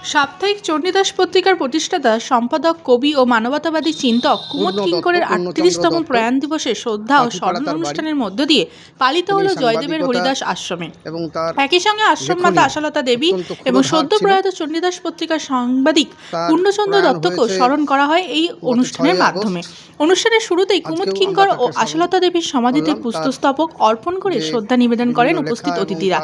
সাপ্তাহিক চণ্ডীদাস পত্রিকার প্রতিষ্ঠাতা, সম্পাদক, কবি ও মানবতাবাদী চিন্তক কুমুদ কিঙ্করের ৩৮তম প্রয়াণ দিবসে শ্রদ্ধা ও স্মরণ অনুষ্ঠানের মধ্য দিয়ে পালিত হল জয়দেবের হরিদাস আশ্রমে। একই সঙ্গে আশ্রমমাতা আশালতা দেবী এবং সদ্য প্রয়াত চণ্ডীদাস পত্রিকার সাংবাদিক পূর্ণচন্দ্র দত্তকেও স্মরণ করা হয় এই অনুষ্ঠানের মাধ্যমে। অনুষ্ঠানের শুরুতেই কুমুদ কিঙ্কর ও আশালতা দেবীর সমাধিতে পুষ্পস্তবক অর্পণ করে শ্রদ্ধা নিবেদন করেন উপস্থিত অতিথিরা।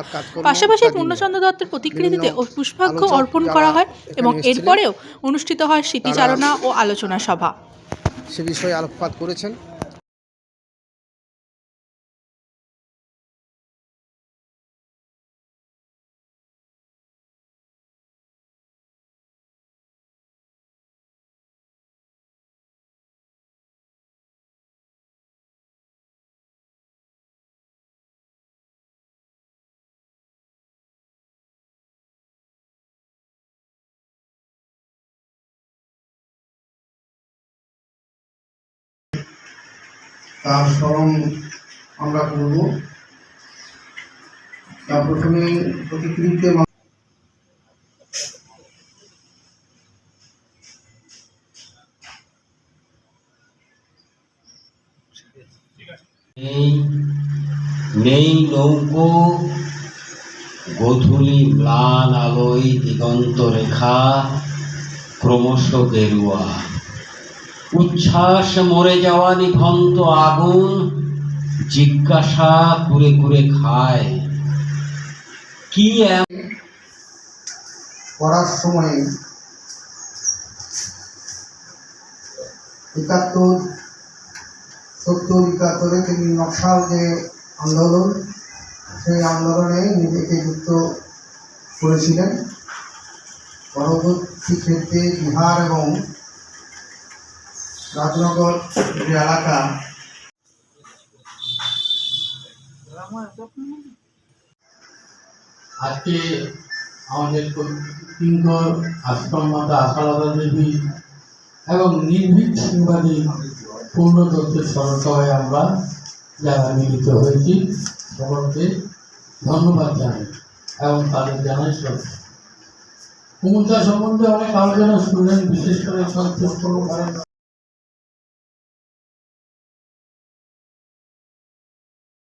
পাশাপাশি পূর্ণচন্দ্র দত্তের প্রতিকৃতিতে পুষ্পার্ঘ্য অর্পণ করা হয় এবং এরপরেও অনুষ্ঠিত হয় স্মৃতিচারণা ও আলোচনা সভা। সে বিষয়ে আলোকপাত করেছেন। তার স্মরণ আমরা করব। তার প্রথমে প্রতিকৃতিতে নেই নৌকো, গোধূলি ম্লান আলোয় দিগন্ত রেখা ক্রমশ গেরুয়া, উচ্ছ্বাস মরে যাওয়া নিভন্ত আগুন জিজ্ঞাসা কুরে কুরে খায় কি পড়ার সময় ৭৭-৭১ তিনি নকশাল যে আন্দোলন, সেই আন্দোলনে নিজেকে যুক্ত করেছিলেন। পরবর্তী ক্ষেত্রে বিহার এবং রাজনগর যে এলাকা, আজকে আমাদের কিঙ্কর আশ্রমমাতা আশালতা দেবী এবং নির্ভীক সাংবাদিক পূর্ণ দত্তের স্মরণ সভায় আমরা যারা মিলিত হয়েছি সকলকে ধন্যবাদ জানাই এবং তাদের জানাই শ্রদ্ধা। কুমুদা সম্বন্ধে অনেক আলোচনা শুনলেন, বিশেষ করে সন্তোষ